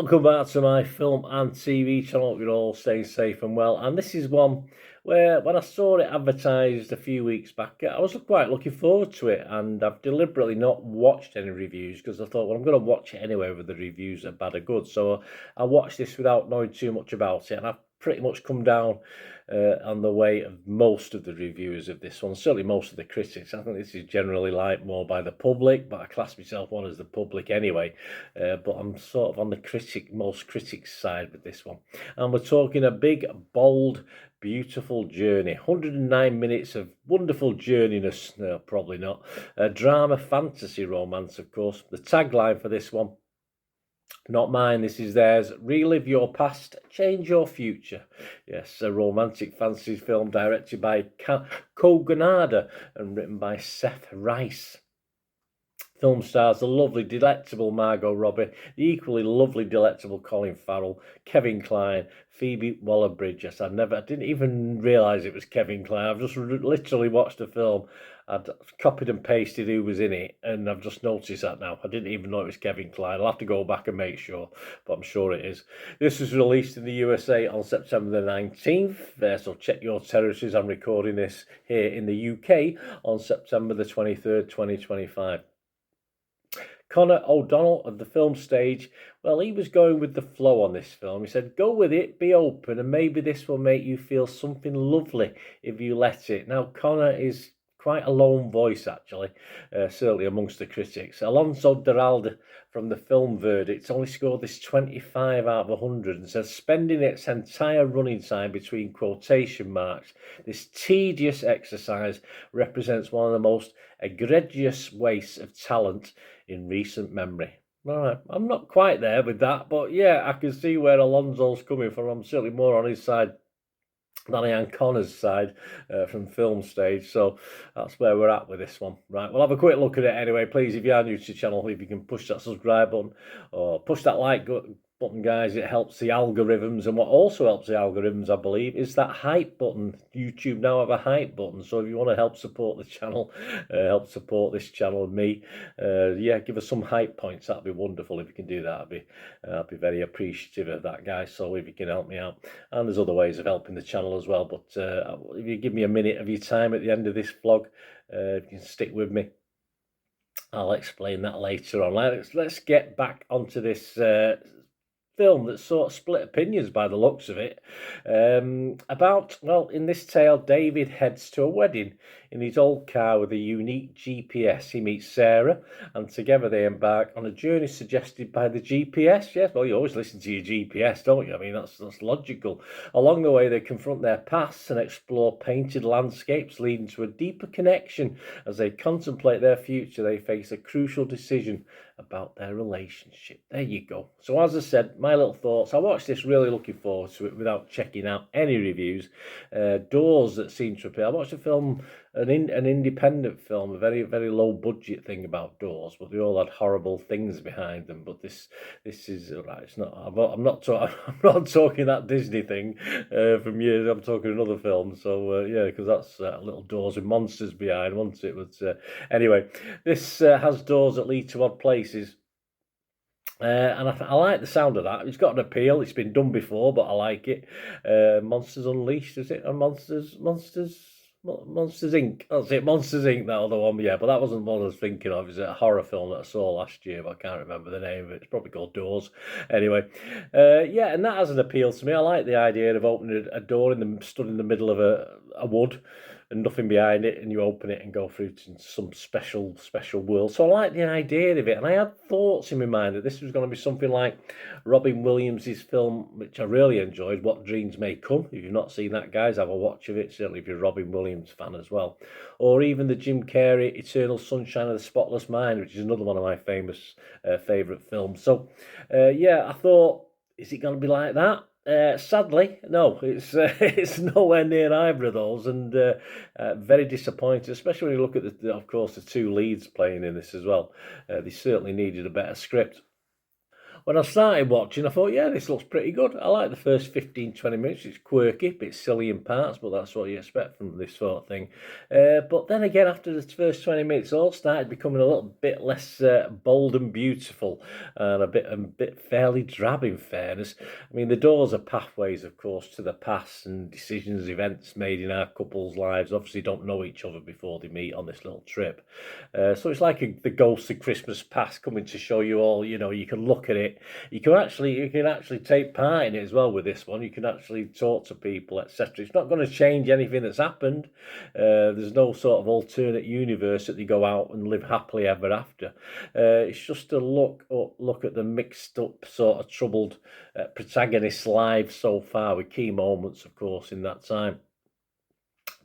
welcome back to my film and TV channel. Hope you're all staying safe and well. And this is one where, when I saw it advertised a few weeks back, I was quite looking forward to it. And I've deliberately not watched any reviews because I thought, well, I'm going to watch it anyway, whether the reviews are bad or good. So I watched this without knowing too much about it. And I've pretty much come down on the way of most of the reviewers of this one, certainly most of the critics. I think this is generally liked more by the public, but I class myself one as the public anyway. But I'm sort of on the most critics side with this one. And we're talking a big, bold, beautiful journey. 109 minutes of wonderful journeyiness. No, probably not. Drama, fantasy, romance, of course. The tagline for this one: not mine, this is theirs. Relive your past, change your future. Yes, a romantic fantasy film directed by Kogonada and written by Seth Rice. Film stars the lovely, delectable Margot Robbie, the equally lovely, delectable Colin Farrell, Kevin Kline, Phoebe Waller-Bridge. Yes, I didn't even realise it was Kevin Kline. I've just literally watched the film. I'd copied and pasted who was in it, and I've just noticed that now. I didn't even know it was Kevin Kline. I'll have to go back and make sure, but I'm sure it is. This was released in the USA on September the 19th, so check your territories. I'm recording this here in the UK on September the 23rd, 2025. Connor O'Donnell of the film stage, well, he was going with the flow on this film. He said, go with it, be open, and maybe this will make you feel something lovely if you let it. Now, Connor is quite a lone voice, actually, certainly amongst the critics. Alonso Duralde from the Film Verdict only scored this 25 out of 100 and says, spending its entire running time between quotation marks, this tedious exercise represents one of the most egregious wastes of talent in recent memory. All right, I'm not quite there with that, but yeah, I can see where Alonso's coming from. I'm certainly more on his side than I am Connor's side from film stage, so that's where we're at with this one. Right, we'll have a quick look at it anyway. Please, if you are new to the channel, if you can push that subscribe button or push that like button, guys, it helps the algorithms. And what also helps the algorithms, I believe, is that hype button. YouTube now have a hype button, so if you want to help support the channel, help support this channel and me, yeah, give us some hype points. That'd be wonderful if you can do that. I'd be very appreciative of that, guys. So if you can help me out, and there's other ways of helping the channel as well, but if you give me a minute of your time at the end of this vlog, if you can stick with me, I'll explain that later on. Let's get back onto this film that's sort of split opinions by the looks of it. Well, in this tale, David heads to a wedding in his old car with a unique GPS. He meets Sarah, and together they embark on a journey suggested by the GPS. Yes, well, you always listen to your GPS, don't you? I mean, that's logical. Along the way, they confront their pasts and explore painted landscapes, leading to a deeper connection. As they contemplate their future, they face a crucial decision about their relationship. There you go. So as I said, my little thoughts. I watched this really looking forward to it without checking out any reviews. Doors that seem to appear. I watched a film, an independent film, a very, very low budget thing about doors, but they all had horrible things behind them. But this is right. It's not. I'm not talking that Disney thing from years. I'm talking another film. So yeah, because that's little doors with monsters behind, wasn't it? But anyway, this has doors that lead to odd places. And I like the sound of that. It's got an appeal. It's been done before, but I like it. Monsters Unleashed, is it? Or Monsters Inc. That's it, Monsters Inc. That other one, yeah. But that wasn't what I was thinking of. It's a horror film that I saw last year, but I can't remember the name of it. It's probably called Doors. Anyway, yeah, and that has an appeal to me. I like the idea of opening a door stood in the middle of a wood, and nothing behind it, and you open it and go through to some special world. So I like the idea of it, and I had thoughts in my mind that this was going to be something like Robin Williams' film, which I really enjoyed, What Dreams May Come. If you've not seen that, guys, have a watch of it, certainly if you're a Robin Williams fan as well. Or even the Jim Carrey Eternal Sunshine of the Spotless Mind, which is another one of my famous favourite films. So yeah, I thought, is it going to be like that? Sadly, no, it's nowhere near either of those, and very disappointed, especially when you look at of course, the two leads playing in this as well. They certainly needed a better script. when I started watching, I thought, yeah, this looks pretty good. I like the first 15, 20 minutes. It's quirky, bit silly in parts, but that's what you expect from this sort of thing. But then again, after the first 20 minutes, it all started becoming a little bit less bold and beautiful, and a bit fairly drab, in fairness. I mean, the doors are pathways, of course, to the past, and decisions, events made in our couples' lives obviously don't know each other before they meet on this little trip. So it's like the ghost of Christmas past coming to show you all. You can look at it. You can actually take part in it as well with this one. You can actually talk to people, etc. It's not going to change anything that's happened. There's no sort of alternate universe that they go out and live happily ever after. It's just a look at the mixed up, sort of troubled protagonist's lives so far, with key moments, of course, in that time.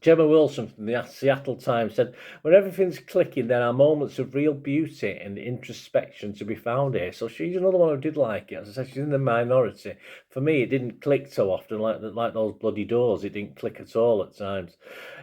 Gemma Wilson from the Seattle Times said, when everything's clicking, there are moments of real beauty and introspection to be found here. So she's another one who did like it. As I said, she's in the minority. For me, it didn't click so often, like those bloody doors. It didn't click at all at times.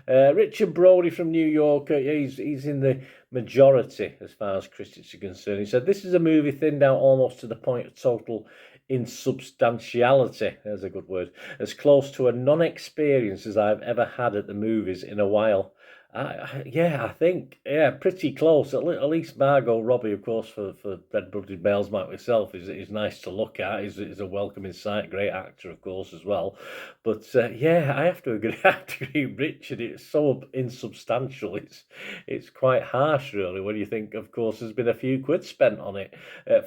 Richard Brody from New York, he's in the majority as far as critics are concerned. He said, this is a movie thinned out almost to the point of total insubstantiality, there's a good word, as close to a non-experience as I've ever had at the movies in a while. I think, pretty close. At least Margot Robbie, of course, for Red-Blooded Males like myself, is nice to look at. Is a welcoming sight. Great actor, of course, as well. But I have to agree. I have to agree, Richard. It's so insubstantial. It's quite harsh, really, when you think, of course, there's been a few quid spent on it.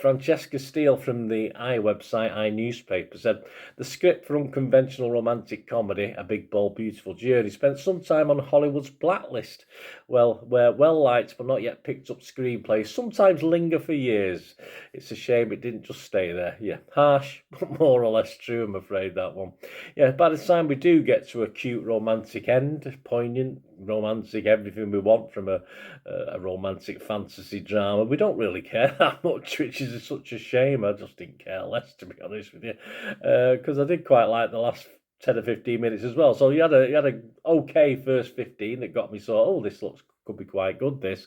Francesca Steele from the website, iNewspaper, said the script for unconventional romantic comedy, A Big Bold Beautiful Journey, spent some time on Hollywood's blacklist. Where well-liked but not yet picked up screenplays sometimes linger for years. It's a shame it didn't just stay there. Yeah, harsh, but more or less true, I'm afraid, that one. Yeah, by the time we do get to a cute romantic end, poignant, romantic, everything we want from a romantic fantasy drama, we don't really care that much, which is such a shame. I just didn't care less, to be honest with you, because I did quite like the last 10 or 15 minutes as well. So you had a okay first 15 that got me this could be quite good, this,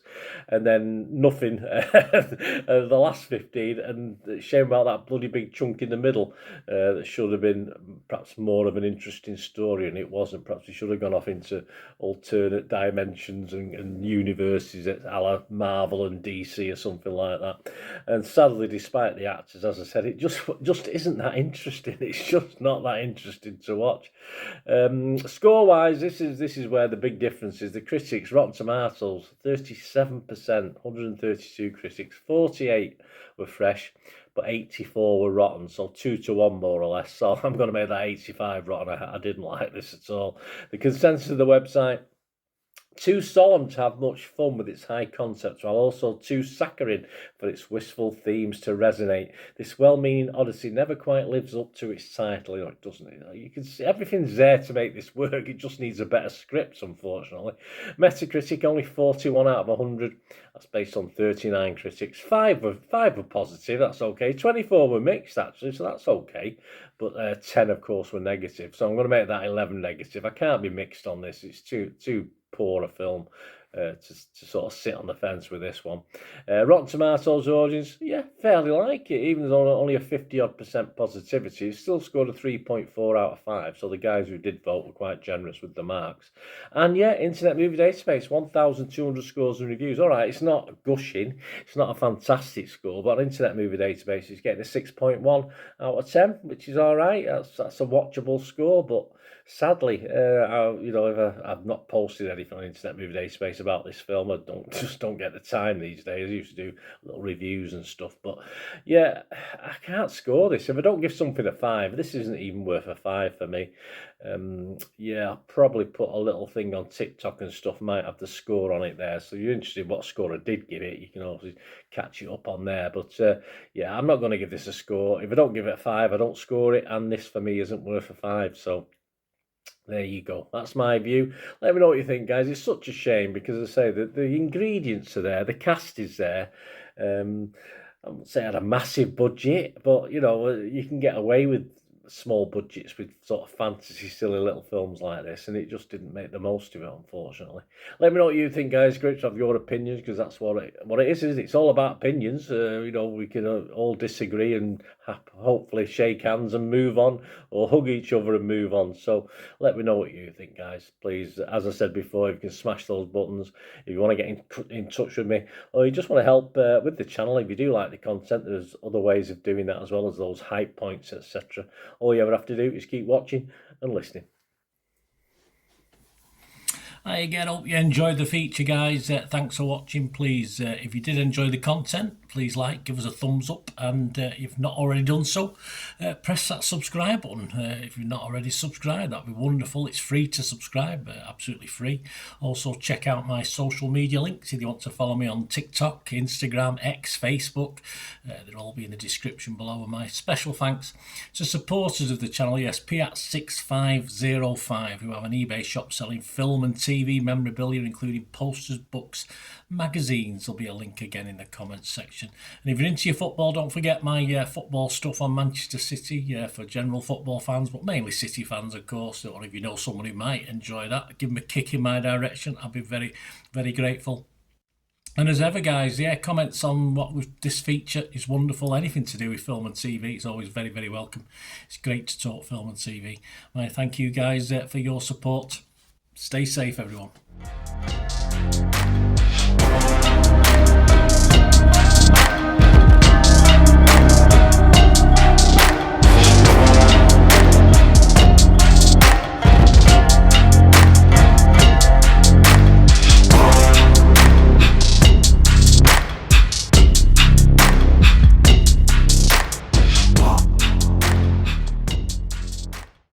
and then nothing the last 15, and shame about that bloody big chunk in the middle that should have been perhaps more of an interesting story, and it wasn't. Perhaps we should have gone off into alternate dimensions and universes a la Marvel and DC or something like that. And sadly, despite the actors, as I said, it just isn't that interesting. It's just not that interesting to watch. Score-wise, this is where the big difference is. The critics, Rotten Tomatoes, 37%, 132 critics, 48 were fresh, but 84 were rotten, so 2-1 more or less. So I'm going to make that 85 rotten. I didn't like this at all. The consensus of the website: too solemn to have much fun with its high concepts, while also too saccharine for its wistful themes to resonate. This well-meaning odyssey never quite lives up to its title, it doesn't. You can see everything's there to make this work. It just needs a better script, unfortunately. Metacritic only 41 out of 100. That's based on 39 critics. Five were positive. That's okay. 24 were mixed, actually, so that's okay. But 10, of course, were negative. So I'm going to make that 11 negative. I can't be mixed on this. It's too poor a film to sort of sit on the fence with this one. Rotten Tomatoes audience, fairly like it. Even though only a 50-odd% positivity, it still scored a 3.4 out of 5. So the guys who did vote were quite generous with the marks. And Internet Movie Database, 1,200 scores and reviews. All right, it's not gushing. It's not a fantastic score, but Internet Movie Database is getting a 6.1 out of 10, which is all right. That's a watchable score, but sadly, if I've not posted anything on Internet Movie Database about this film, I don't get the time these days. I used to do little reviews and stuff, but I can't score this. If I don't give something a 5, this isn't even worth a 5 for me. I'll probably put a little thing on TikTok and stuff. Might have the score on it there, so you're interested in what score I did give it. You can always catch it up on there. But I'm not going to give this a score. If I don't give it a 5, I don't score it, and this for me isn't worth a 5. So there you go. That's my view. Let me know what you think, guys. It's such a shame because, as I say, the ingredients are there. The cast is there. I wouldn't say I had a massive budget, but, you can get away with small budgets with sort of fantasy, silly little films like this, and it just didn't make the most of it, unfortunately. Let me know what you think, guys. Great to have your opinions, because that's what it is. It's all about opinions. We can all disagree and hopefully shake hands and move on, or hug each other and move on. So let me know what you think, guys. Please, as I said before, you can smash those buttons if you want to get in touch with me, or you just want to help with the channel. If you do like the content, there's other ways of doing that, as well as those hype points, etc. All you ever have to do is keep watching and listening. Hi again, hope you enjoyed the feature, guys. Thanks for watching. Please, if you did enjoy the content, please give us a thumbs up, and if you've not already done so, press that subscribe button. If you've not already subscribed, that'd be wonderful. It's free to subscribe, absolutely free. Also, check out my social media links if you want to follow me on TikTok, Instagram, X, Facebook. They'll all be in the description below. And my special thanks to supporters of the channel, yes, Piat6505, who have an eBay shop selling film and TV memorabilia, including posters, books, magazines. There'll be a link again in the comments section. And if you're into your football, don't forget my football stuff on Manchester City for general football fans, but mainly City fans, of course. Or if you know someone who might enjoy that, give them a kick in my direction. I'll be very, very grateful. And as ever, guys, comments on this feature is wonderful. Anything to do with film and TV is always very, very welcome. It's great to talk film and TV. I thank you guys for your support. Stay safe, everyone.